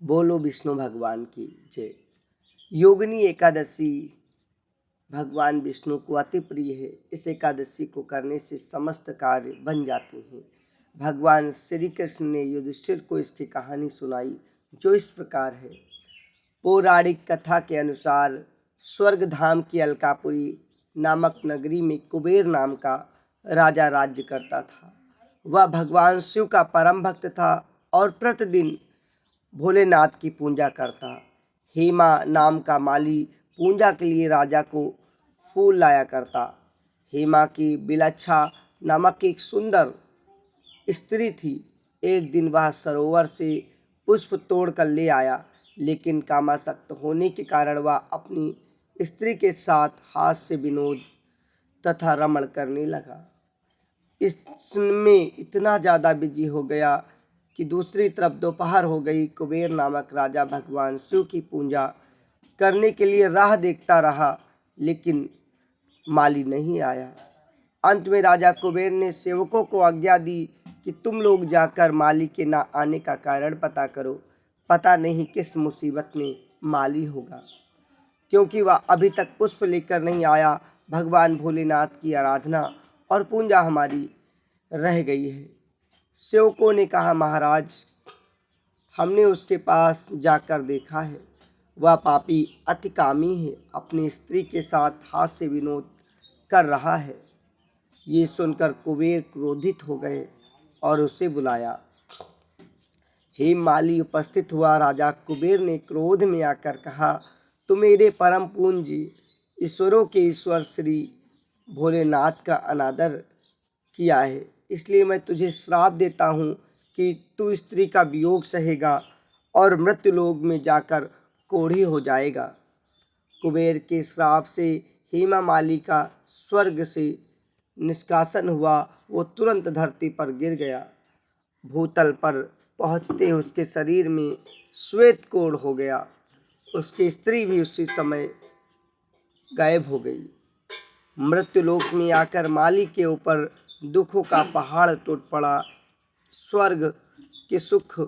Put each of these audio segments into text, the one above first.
बोलो विष्णु भगवान की जय। योगिनी एकादशी भगवान विष्णु को अति प्रिय है। इस एकादशी को करने से समस्त कार्य बन जाते हैं। भगवान श्री कृष्ण ने युधिष्ठिर को इसकी कहानी सुनाई, जो इस प्रकार है। पौराणिक कथा के अनुसार स्वर्ग धाम की अलकापुरी नामक नगरी में कुबेर नाम का राजा राज्य करता था। वह भगवान शिव का परम भक्त था और प्रतिदिन भोलेनाथ की पूजा करता। हेमा नाम का माली पूजा के लिए राजा को फूल लाया करता। हेमा की बिलच्छा नामक एक सुंदर स्त्री थी। एक दिन वह सरोवर से पुष्प तोड़कर ले आया, लेकिन कामासक्त होने के कारण वह अपनी स्त्री के साथ हास्य विनोद तथा रमण करने लगा। इसमें इतना ज़्यादा बिजी हो गया कि दूसरी तरफ दोपहर हो गई। कुबेर नामक राजा भगवान शिव की पूजा करने के लिए राह देखता रहा, लेकिन माली नहीं आया। अंत में राजा कुबेर ने सेवकों को आज्ञा दी कि तुम लोग जाकर माली के ना आने का कारण पता करो। पता नहीं किस मुसीबत में माली होगा, क्योंकि वह अभी तक पुष्प लेकर नहीं आया। भगवान भोलेनाथ की आराधना और पूजा हमारी रह गई है। सेवकों ने कहा, महाराज, हमने उसके पास जाकर देखा है, वह पापी अति कामी है, अपनी स्त्री के साथ हास्य विनोद कर रहा है। ये सुनकर कुबेर क्रोधित हो गए और उसे बुलाया। हे माली उपस्थित हुआ। राजा कुबेर ने क्रोध में आकर कहा, तू मेरे परम पूज्य ईश्वरों के ईश्वर श्री भोलेनाथ का अनादर किया है, इसलिए मैं तुझे श्राप देता हूँ कि तू स्त्री का वियोग सहेगा और मृत्युलोक में जाकर कोढ़ी हो जाएगा। कुबेर के श्राप से हेमा माली का स्वर्ग से निष्कासन हुआ। वो तुरंत धरती पर गिर गया। भूतल पर पहुँचते उसके शरीर में श्वेत कोढ़ हो गया। उसकी स्त्री भी उसी समय गायब हो गई। मृत्युलोक में आकर माली के ऊपर दुखों का पहाड़ टूट पड़ा। स्वर्ग के सुख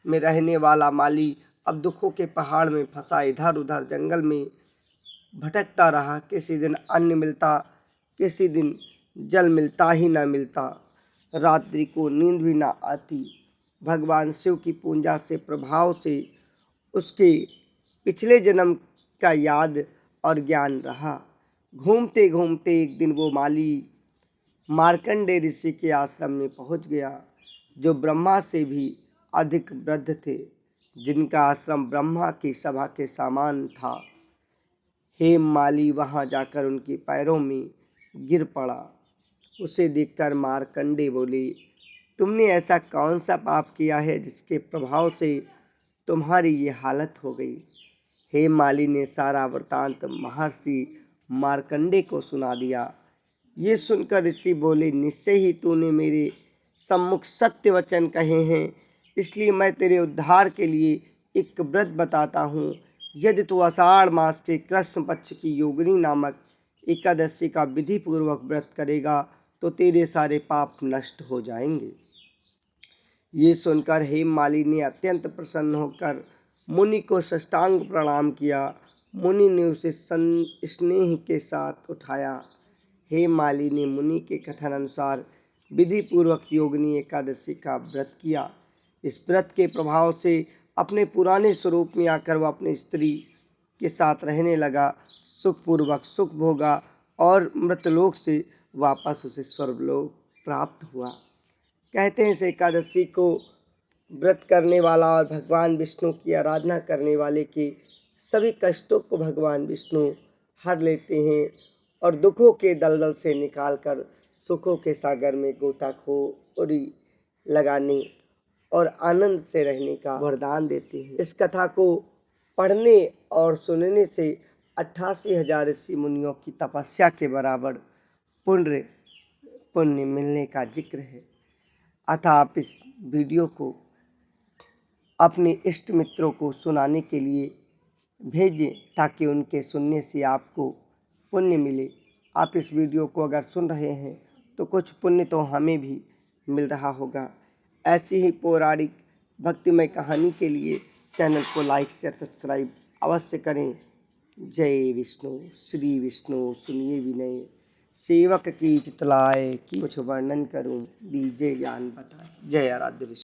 में रहने वाला माली अब दुखों के पहाड़ में फंसा इधर उधर जंगल में भटकता रहा। किसी दिन अन्न मिलता, किसी दिन जल मिलता ही न मिलता। रात्रि को नींद भी ना आती। भगवान शिव की पूजा से प्रभाव से उसके पिछले जन्म का याद और ज्ञान रहा। घूमते घूमते एक दिन वो माली मार्कंडेय ऋषि के आश्रम में पहुंच गया, जो ब्रह्मा से भी अधिक वृद्ध थे, जिनका आश्रम ब्रह्मा की सभा के समान था। हेम माली वहां जाकर उनके पैरों में गिर पड़ा। उसे देखकर मार्कंडेय बोले, तुमने ऐसा कौन सा पाप किया है जिसके प्रभाव से तुम्हारी ये हालत हो गई। हेम माली ने सारा वृतांत महर्षि मार्कंडेय को सुना दिया। ये सुनकर ऋषि बोले, निश्चय ही तूने मेरे सम्मुख सत्य वचन कहे हैं, इसलिए मैं तेरे उद्धार के लिए एक व्रत बताता हूँ। यदि तू आषाढ़ मास के कृष्ण पक्ष की योगिनी नामक एकादशी का विधि पूर्वक व्रत करेगा तो तेरे सारे पाप नष्ट हो जाएंगे। ये सुनकर हेम माली ने अत्यंत प्रसन्न होकर मुनि को साष्टांग प्रणाम किया। मुनि ने उसे स्नेह के साथ उठाया। हेम माली ने मुनि के कथन अनुसार विधि पूर्वक योगिनी एकादशी का व्रत किया। इस व्रत के प्रभाव से अपने पुराने स्वरूप में आकर वह अपनी स्त्री के साथ रहने लगा। सुखपूर्वक सुख भोगा और मृतलोक से वापस उसे स्वर्गलोक प्राप्त हुआ। कहते हैं इस एकादशी को व्रत करने वाला और भगवान विष्णु की आराधना करने वाले के सभी कष्टों को भगवान विष्णु हर लेते हैं और दुखों के दलदल से निकालकर सुखों के सागर में गोताखोरी लगाने और आनंद से रहने का वरदान देते हैं। इस कथा को पढ़ने और सुनने से 88,000 ऋषि मुनियों की तपस्या के बराबर पुण्य मिलने का जिक्र है। अतः आप इस वीडियो को अपने इष्ट मित्रों को सुनाने के लिए भेजें, ताकि उनके सुनने से आपको पुण्य मिले। आप इस वीडियो को अगर सुन रहे हैं तो कुछ पुण्य तो हमें भी मिल रहा होगा। ऐसी ही पौराणिक भक्तिमय कहानी के लिए चैनल को लाइक शेयर सब्सक्राइब अवश्य करें। जय विष्णु श्री विष्णु सुनिए विनय, सेवक की चितलाए, कि कुछ वर्णन करूं दीजिए ज्ञान बताए। जय आराध्य विष्णु।